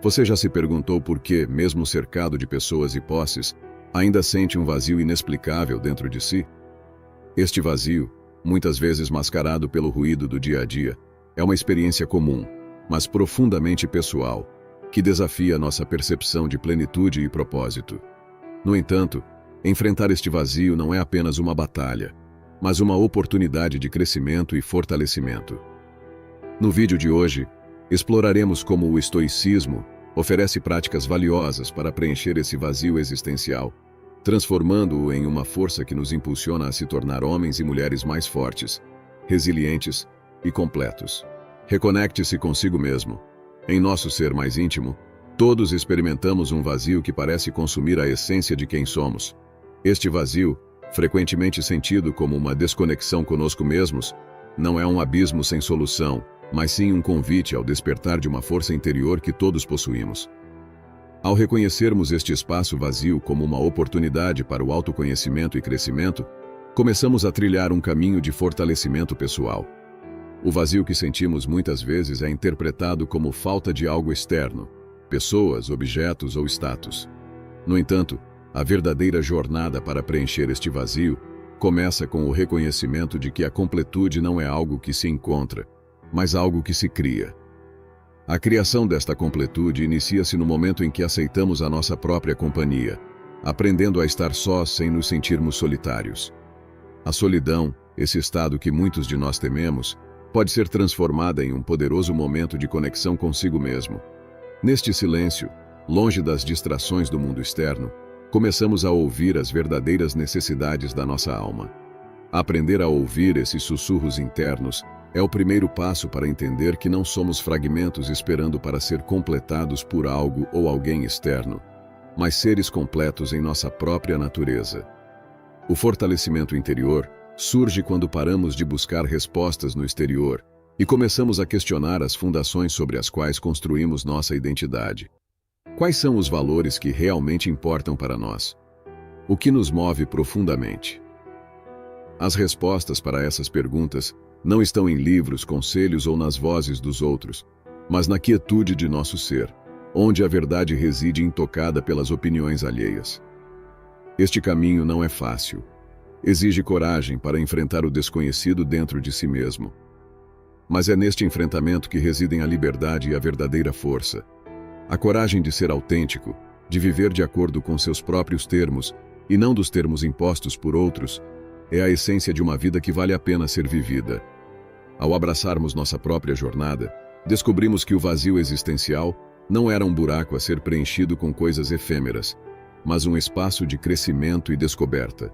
Você já se perguntou por que, mesmo cercado de pessoas e posses, ainda sente um vazio inexplicável dentro de si? Este vazio, muitas vezes mascarado pelo ruído do dia a dia, é uma experiência comum, mas profundamente pessoal, que desafia nossa percepção de plenitude e propósito. No entanto, enfrentar este vazio não é apenas uma batalha, mas uma oportunidade de crescimento e fortalecimento. No vídeo de hoje, exploraremos como o estoicismo oferece práticas valiosas para preencher esse vazio existencial, transformando-o em uma força que nos impulsiona a se tornar homens e mulheres mais fortes, resilientes e completos. Reconecte-se consigo mesmo. Em nosso ser mais íntimo, todos experimentamos um vazio que parece consumir a essência de quem somos. Este vazio, frequentemente sentido como uma desconexão conosco mesmos, não é um abismo sem solução, mas sim um convite ao despertar de uma força interior que todos possuímos. Ao reconhecermos este espaço vazio como uma oportunidade para o autoconhecimento e crescimento, começamos a trilhar um caminho de fortalecimento pessoal. O vazio que sentimos muitas vezes é interpretado como falta de algo externo, pessoas, objetos ou status. No entanto, a verdadeira jornada para preencher este vazio começa com o reconhecimento de que a completude não é algo que se encontra, mas algo que se cria. A criação desta completude inicia-se no momento em que aceitamos a nossa própria companhia, aprendendo a estar sós sem nos sentirmos solitários. A solidão, esse estado que muitos de nós tememos, pode ser transformada em um poderoso momento de conexão consigo mesmo. Neste silêncio, longe das distrações do mundo externo, começamos a ouvir as verdadeiras necessidades da nossa alma. Aprender a ouvir esses sussurros internos é o primeiro passo para entender que não somos fragmentos esperando para ser completados por algo ou alguém externo, mas seres completos em nossa própria natureza. O fortalecimento interior surge quando paramos de buscar respostas no exterior e começamos a questionar as fundações sobre as quais construímos nossa identidade. Quais são os valores que realmente importam para nós? O que nos move profundamente? As respostas para essas perguntas não estão em livros, conselhos ou nas vozes dos outros, mas na quietude de nosso ser, onde a verdade reside intocada pelas opiniões alheias. Este caminho não é fácil. Exige coragem para enfrentar o desconhecido dentro de si mesmo. Mas é neste enfrentamento que residem a liberdade e a verdadeira força. A coragem de ser autêntico, de viver de acordo com seus próprios termos e não dos termos impostos por outros, é a essência de uma vida que vale a pena ser vivida. Ao abraçarmos nossa própria jornada, descobrimos que o vazio existencial não era um buraco a ser preenchido com coisas efêmeras, mas um espaço de crescimento e descoberta.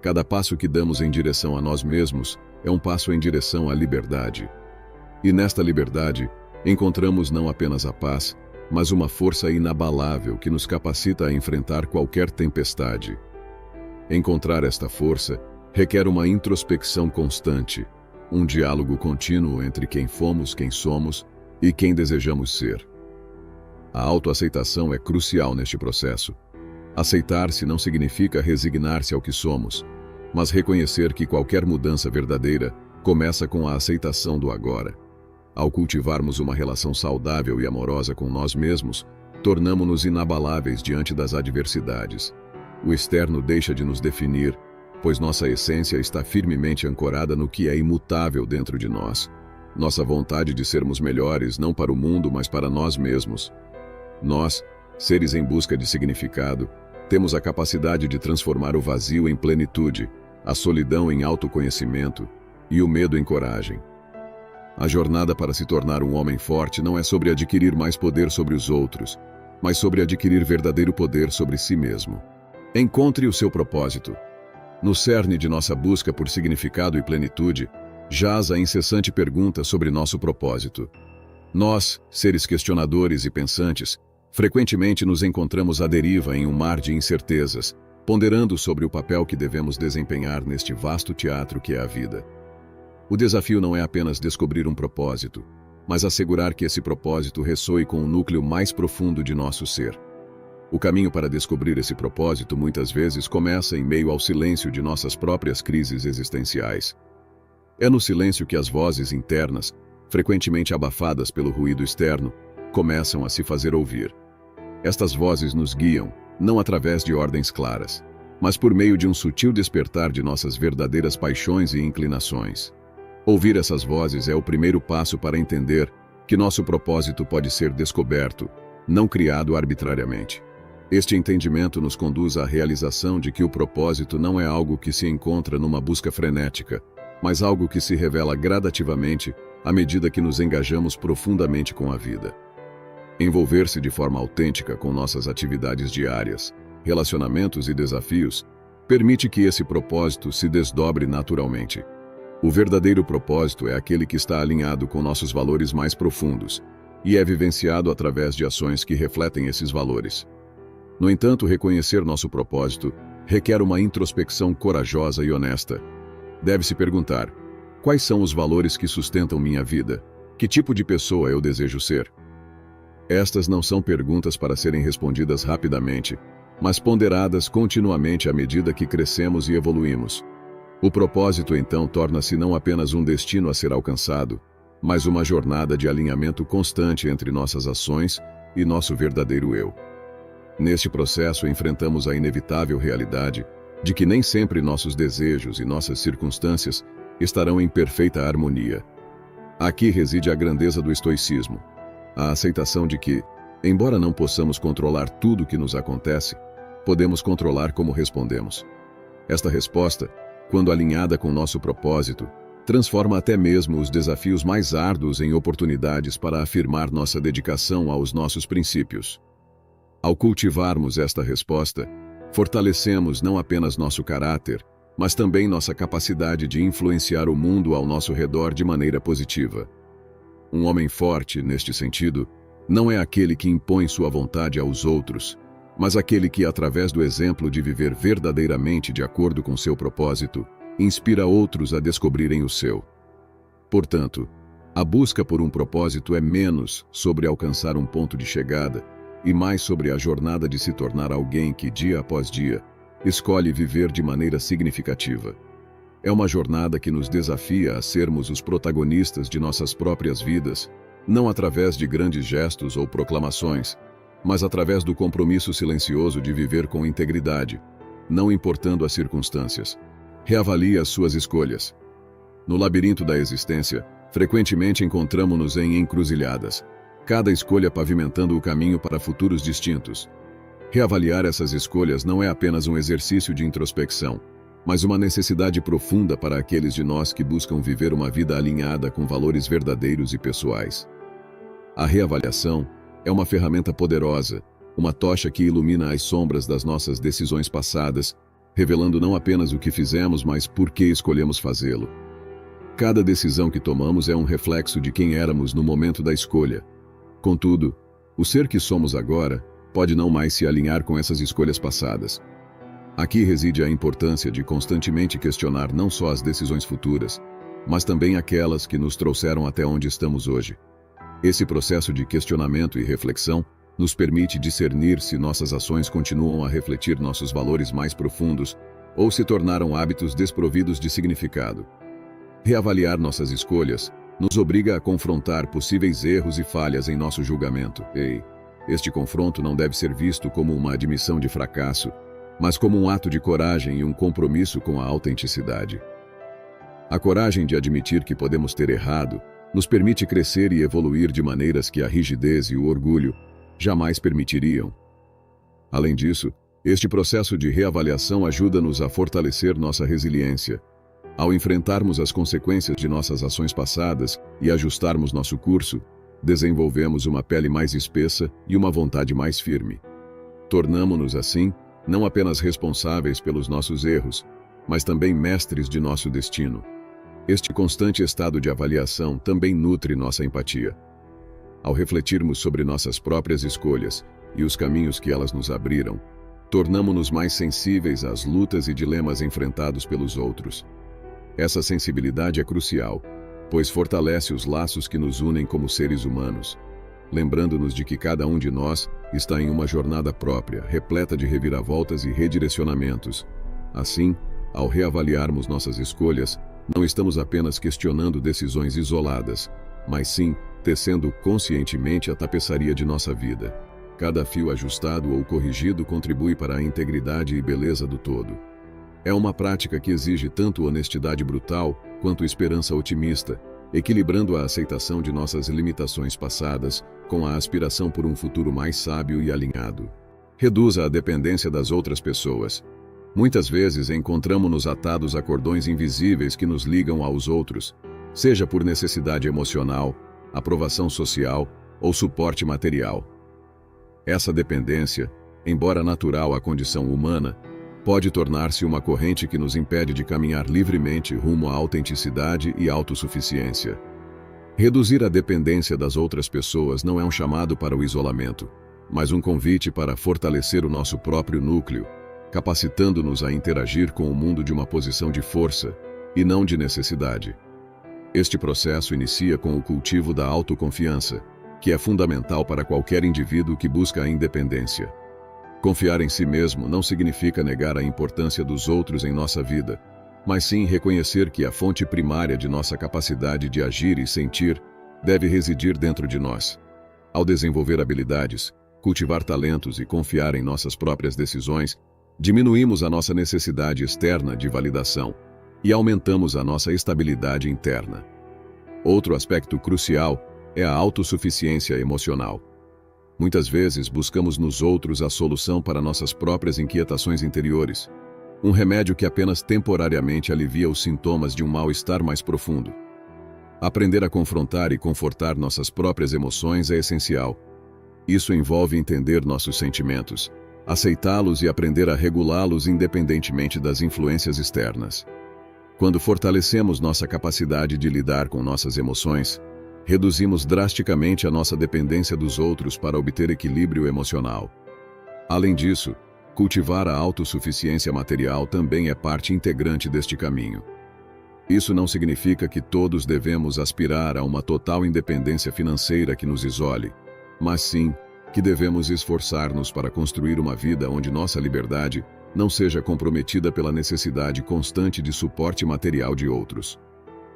Cada passo que damos em direção a nós mesmos é um passo em direção à liberdade. E nesta liberdade, encontramos não apenas a paz, mas uma força inabalável que nos capacita a enfrentar qualquer tempestade. Encontrar esta força requer uma introspecção constante, um diálogo contínuo entre quem fomos, quem somos e quem desejamos ser. A autoaceitação é crucial neste processo. Aceitar-se não significa resignar-se ao que somos, mas reconhecer que qualquer mudança verdadeira começa com a aceitação do agora. Ao cultivarmos uma relação saudável e amorosa com nós mesmos, tornamo-nos inabaláveis diante das adversidades. O externo deixa de nos definir, pois nossa essência está firmemente ancorada no que é imutável dentro de nós. Nossa vontade de sermos melhores não para o mundo, mas para nós mesmos. Nós, seres em busca de significado, temos a capacidade de transformar o vazio em plenitude, a solidão em autoconhecimento e o medo em coragem. A jornada para se tornar um homem forte não é sobre adquirir mais poder sobre os outros, mas sobre adquirir verdadeiro poder sobre si mesmo. Encontre o seu propósito. No cerne de nossa busca por significado e plenitude, jaz a incessante pergunta sobre nosso propósito. Nós, seres questionadores e pensantes, frequentemente nos encontramos à deriva em um mar de incertezas, ponderando sobre o papel que devemos desempenhar neste vasto teatro que é a vida. O desafio não é apenas descobrir um propósito, mas assegurar que esse propósito ressoe com o núcleo mais profundo de nosso ser. O caminho para descobrir esse propósito muitas vezes começa em meio ao silêncio de nossas próprias crises existenciais. É no silêncio que as vozes internas, frequentemente abafadas pelo ruído externo, começam a se fazer ouvir. Estas vozes nos guiam, não através de ordens claras, mas por meio de um sutil despertar de nossas verdadeiras paixões e inclinações. Ouvir essas vozes é o primeiro passo para entender que nosso propósito pode ser descoberto, não criado arbitrariamente. Este entendimento nos conduz à realização de que o propósito não é algo que se encontra numa busca frenética, mas algo que se revela gradativamente à medida que nos engajamos profundamente com a vida. Envolver-se de forma autêntica com nossas atividades diárias, relacionamentos e desafios permite que esse propósito se desdobre naturalmente. O verdadeiro propósito é aquele que está alinhado com nossos valores mais profundos e é vivenciado através de ações que refletem esses valores. No entanto, reconhecer nosso propósito requer uma introspecção corajosa e honesta. Deve-se perguntar: quais são os valores que sustentam minha vida? Que tipo de pessoa eu desejo ser? Estas não são perguntas para serem respondidas rapidamente, mas ponderadas continuamente à medida que crescemos e evoluímos. O propósito, então, torna-se não apenas um destino a ser alcançado, mas uma jornada de alinhamento constante entre nossas ações e nosso verdadeiro eu. Neste processo, enfrentamos a inevitável realidade de que nem sempre nossos desejos e nossas circunstâncias estarão em perfeita harmonia. Aqui reside a grandeza do estoicismo, a aceitação de que, embora não possamos controlar tudo o que nos acontece, podemos controlar como respondemos. Esta resposta, quando alinhada com nosso propósito, transforma até mesmo os desafios mais árduos em oportunidades para afirmar nossa dedicação aos nossos princípios. Ao cultivarmos esta resposta, fortalecemos não apenas nosso caráter, mas também nossa capacidade de influenciar o mundo ao nosso redor de maneira positiva. Um homem forte, neste sentido, não é aquele que impõe sua vontade aos outros, mas aquele que, através do exemplo de viver verdadeiramente de acordo com seu propósito, inspira outros a descobrirem o seu. Portanto, a busca por um propósito é menos sobre alcançar um ponto de chegada e mais sobre a jornada de se tornar alguém que, dia após dia, escolhe viver de maneira significativa. É uma jornada que nos desafia a sermos os protagonistas de nossas próprias vidas, não através de grandes gestos ou proclamações, mas através do compromisso silencioso de viver com integridade, não importando as circunstâncias. Reavalie as suas escolhas. No labirinto da existência, frequentemente encontramo-nos em encruzilhadas, cada escolha pavimentando o caminho para futuros distintos. Reavaliar essas escolhas não é apenas um exercício de introspecção, mas uma necessidade profunda para aqueles de nós que buscam viver uma vida alinhada com valores verdadeiros e pessoais. A reavaliação é uma ferramenta poderosa, uma tocha que ilumina as sombras das nossas decisões passadas, revelando não apenas o que fizemos, mas por que escolhemos fazê-lo. Cada decisão que tomamos é um reflexo de quem éramos no momento da escolha. Contudo, o ser que somos agora pode não mais se alinhar com essas escolhas passadas. Aqui reside a importância de constantemente questionar não só as decisões futuras, mas também aquelas que nos trouxeram até onde estamos hoje. Esse processo de questionamento e reflexão nos permite discernir se nossas ações continuam a refletir nossos valores mais profundos ou se tornaram hábitos desprovidos de significado. Reavaliar nossas escolhas nos obriga a confrontar possíveis erros e falhas em nosso julgamento. Este confronto não deve ser visto como uma admissão de fracasso, mas como um ato de coragem e um compromisso com a autenticidade. A coragem de admitir que podemos ter errado nos permite crescer e evoluir de maneiras que a rigidez e o orgulho jamais permitiriam. Além disso, este processo de reavaliação ajuda-nos a fortalecer nossa resiliência. Ao enfrentarmos as consequências de nossas ações passadas e ajustarmos nosso curso, desenvolvemos uma pele mais espessa e uma vontade mais firme. Tornamo-nos, assim, não apenas responsáveis pelos nossos erros, mas também mestres de nosso destino. Este constante estado de avaliação também nutre nossa empatia. Ao refletirmos sobre nossas próprias escolhas e os caminhos que elas nos abriram, tornamo-nos mais sensíveis às lutas e dilemas enfrentados pelos outros. Essa sensibilidade é crucial, pois fortalece os laços que nos unem como seres humanos, lembrando-nos de que cada um de nós está em uma jornada própria, repleta de reviravoltas e redirecionamentos. Assim, ao reavaliarmos nossas escolhas, não estamos apenas questionando decisões isoladas, mas sim tecendo conscientemente a tapeçaria de nossa vida. Cada fio ajustado ou corrigido contribui para a integridade e beleza do todo. É uma prática que exige tanto honestidade brutal quanto esperança otimista, equilibrando a aceitação de nossas limitações passadas com a aspiração por um futuro mais sábio e alinhado. Reduza a dependência das outras pessoas. Muitas vezes encontramos-nos atados a cordões invisíveis que nos ligam aos outros, seja por necessidade emocional, aprovação social ou suporte material. Essa dependência, embora natural à condição humana, pode tornar-se uma corrente que nos impede de caminhar livremente rumo à autenticidade e autossuficiência. Reduzir a dependência das outras pessoas não é um chamado para o isolamento, mas um convite para fortalecer o nosso próprio núcleo, capacitando-nos a interagir com o mundo de uma posição de força e não de necessidade. Este processo inicia com o cultivo da autoconfiança, que é fundamental para qualquer indivíduo que busca a independência. Confiar em si mesmo não significa negar a importância dos outros em nossa vida, mas sim reconhecer que a fonte primária de nossa capacidade de agir e sentir deve residir dentro de nós. Ao desenvolver habilidades, cultivar talentos e confiar em nossas próprias decisões, diminuímos a nossa necessidade externa de validação e aumentamos a nossa estabilidade interna. Outro aspecto crucial é a autossuficiência emocional. Muitas vezes buscamos nos outros a solução para nossas próprias inquietações interiores, um remédio que apenas temporariamente alivia os sintomas de um mal-estar mais profundo. Aprender a confrontar e confortar nossas próprias emoções é essencial. Isso envolve entender nossos sentimentos, aceitá-los e aprender a regulá-los independentemente das influências externas. Quando fortalecemos nossa capacidade de lidar com nossas emoções, reduzimos drasticamente a nossa dependência dos outros para obter equilíbrio emocional. Além disso, cultivar a autossuficiência material também é parte integrante deste caminho. Isso não significa que todos devemos aspirar a uma total independência financeira que nos isole, mas sim que devemos esforçar-nos para construir uma vida onde nossa liberdade não seja comprometida pela necessidade constante de suporte material de outros.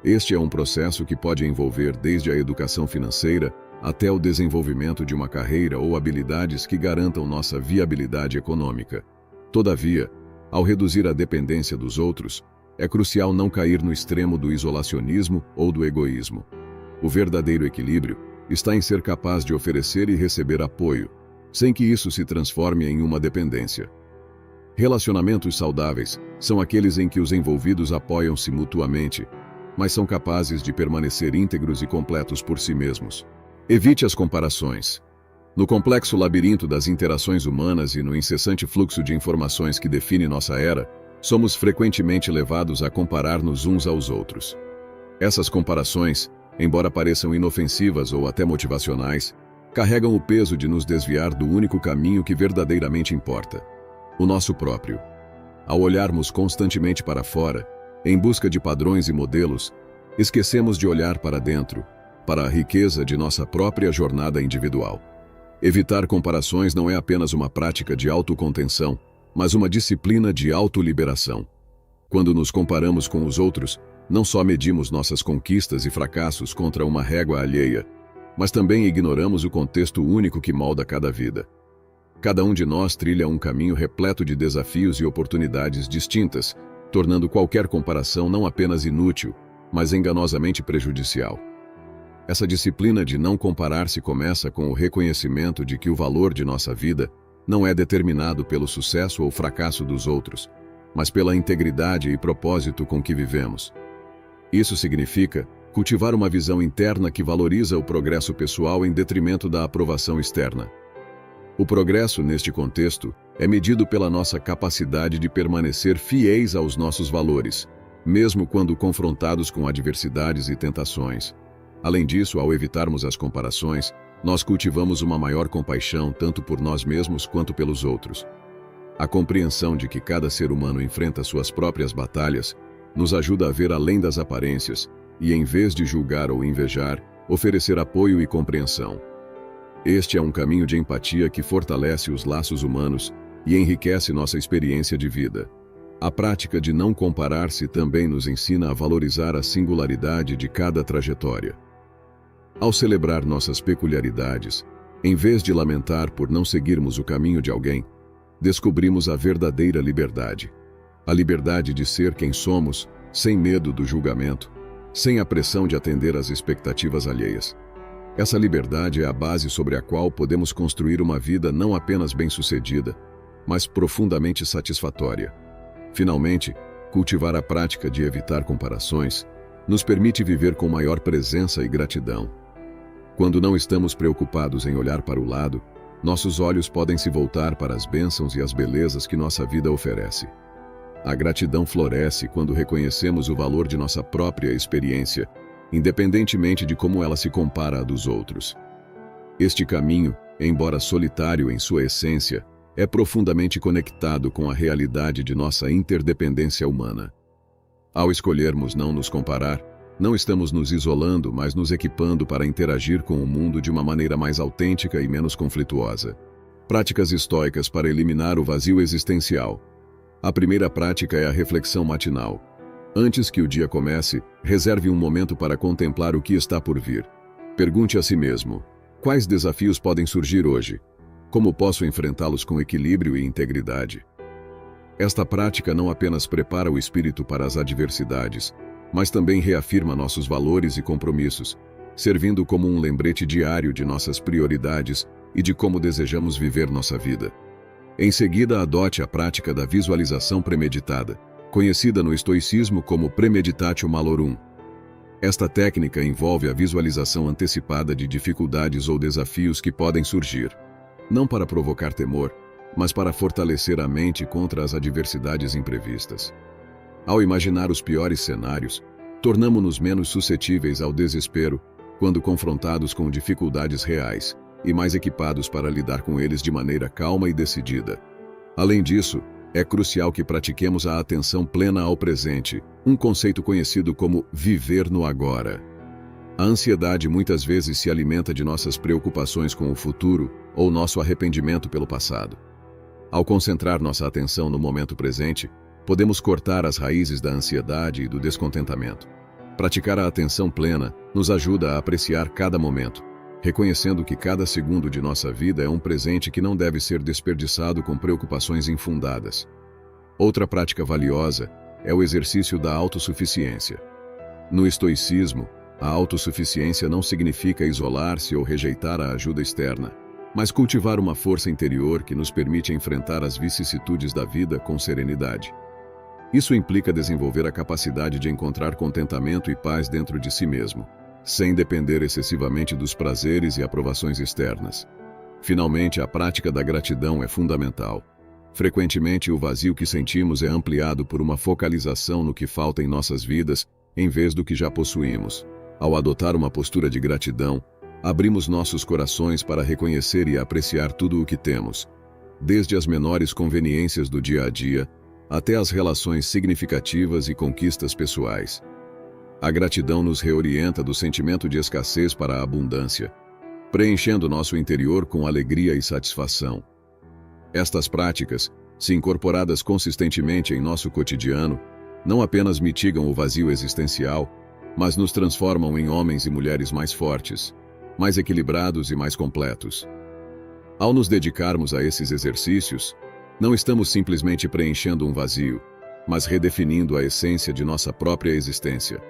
Este é um processo que pode envolver desde a educação financeira até o desenvolvimento de uma carreira ou habilidades que garantam nossa viabilidade econômica. Todavia, ao reduzir a dependência dos outros, é crucial não cair no extremo do isolacionismo ou do egoísmo. O verdadeiro equilíbrio está em ser capaz de oferecer e receber apoio, sem que isso se transforme em uma dependência. Relacionamentos saudáveis são aqueles em que os envolvidos apoiam-se mutuamente, mas são capazes de permanecer íntegros e completos por si mesmos. Evite as comparações. No complexo labirinto das interações humanas e no incessante fluxo de informações que define nossa era, somos frequentemente levados a comparar-nos uns aos outros. Essas comparações, embora pareçam inofensivas ou até motivacionais, carregam o peso de nos desviar do único caminho que verdadeiramente importa: o nosso próprio. Ao olharmos constantemente para fora, em busca de padrões e modelos, esquecemos de olhar para dentro, para a riqueza de nossa própria jornada individual. Evitar comparações não é apenas uma prática de autocontenção, mas uma disciplina de autoliberação. Quando nos comparamos com os outros, não só medimos nossas conquistas e fracassos contra uma régua alheia, mas também ignoramos o contexto único que molda cada vida. Cada um de nós trilha um caminho repleto de desafios e oportunidades distintas, tornando qualquer comparação não apenas inútil, mas enganosamente prejudicial. Essa disciplina de não comparar-se começa com o reconhecimento de que o valor de nossa vida não é determinado pelo sucesso ou fracasso dos outros, mas pela integridade e propósito com que vivemos. Isso significa cultivar uma visão interna que valoriza o progresso pessoal em detrimento da aprovação externa. O progresso, neste contexto, é medido pela nossa capacidade de permanecer fiéis aos nossos valores, mesmo quando confrontados com adversidades e tentações. Além disso, ao evitarmos as comparações, nós cultivamos uma maior compaixão tanto por nós mesmos quanto pelos outros. A compreensão de que cada ser humano enfrenta suas próprias batalhas nos ajuda a ver além das aparências e, em vez de julgar ou invejar, oferecer apoio e compreensão. Este é um caminho de empatia que fortalece os laços humanos e enriquece nossa experiência de vida. A prática de não comparar-se também nos ensina a valorizar a singularidade de cada trajetória. Ao celebrar nossas peculiaridades, em vez de lamentar por não seguirmos o caminho de alguém, descobrimos a verdadeira liberdade. A liberdade de ser quem somos, sem medo do julgamento, sem a pressão de atender às expectativas alheias. Essa liberdade é a base sobre a qual podemos construir uma vida não apenas bem-sucedida, mas profundamente satisfatória. Finalmente, cultivar a prática de evitar comparações nos permite viver com maior presença e gratidão. Quando não estamos preocupados em olhar para o lado, nossos olhos podem se voltar para as bênçãos e as belezas que nossa vida oferece. A gratidão floresce quando reconhecemos o valor de nossa própria experiência, independentemente de como ela se compara à dos outros. Este caminho, embora solitário em sua essência, é profundamente conectado com a realidade de nossa interdependência humana. Ao escolhermos não nos comparar, não estamos nos isolando, mas nos equipando para interagir com o mundo de uma maneira mais autêntica e menos conflituosa. Práticas estoicas para eliminar o vazio existencial. A primeira prática é a reflexão matinal. Antes que o dia comece, reserve um momento para contemplar o que está por vir. Pergunte a si mesmo: quais desafios podem surgir hoje? Como posso enfrentá-los com equilíbrio e integridade? Esta prática não apenas prepara o espírito para as adversidades, mas também reafirma nossos valores e compromissos, servindo como um lembrete diário de nossas prioridades e de como desejamos viver nossa vida. Em seguida, adote a prática da visualização premeditada, conhecida no estoicismo como premeditatio malorum. Esta técnica envolve a visualização antecipada de dificuldades ou desafios que podem surgir, não para provocar temor, mas para fortalecer a mente contra as adversidades imprevistas. Ao imaginar os piores cenários, tornamo-nos menos suscetíveis ao desespero quando confrontados com dificuldades reais e mais equipados para lidar com eles de maneira calma e decidida. Além disso, é crucial que pratiquemos a atenção plena ao presente, um conceito conhecido como viver no agora. A ansiedade muitas vezes se alimenta de nossas preocupações com o futuro ou nosso arrependimento pelo passado. Ao concentrar nossa atenção no momento presente, podemos cortar as raízes da ansiedade e do descontentamento. Praticar a atenção plena nos ajuda a apreciar cada momento, reconhecendo que cada segundo de nossa vida é um presente que não deve ser desperdiçado com preocupações infundadas. Outra prática valiosa é o exercício da autossuficiência. No estoicismo, a autossuficiência não significa isolar-se ou rejeitar a ajuda externa, mas cultivar uma força interior que nos permite enfrentar as vicissitudes da vida com serenidade. Isso implica desenvolver a capacidade de encontrar contentamento e paz dentro de si mesmo, sem depender excessivamente dos prazeres e aprovações externas. Finalmente, a prática da gratidão é fundamental. Frequentemente, o vazio que sentimos é ampliado por uma focalização no que falta em nossas vidas, em vez do que já possuímos. Ao adotar uma postura de gratidão, abrimos nossos corações para reconhecer e apreciar tudo o que temos, desde as menores conveniências do dia a dia, até as relações significativas e conquistas pessoais. A gratidão nos reorienta do sentimento de escassez para a abundância, preenchendo nosso interior com alegria e satisfação. Estas práticas, se incorporadas consistentemente em nosso cotidiano, não apenas mitigam o vazio existencial, mas nos transformam em homens e mulheres mais fortes, mais equilibrados e mais completos. Ao nos dedicarmos a esses exercícios, não estamos simplesmente preenchendo um vazio, mas redefinindo a essência de nossa própria existência.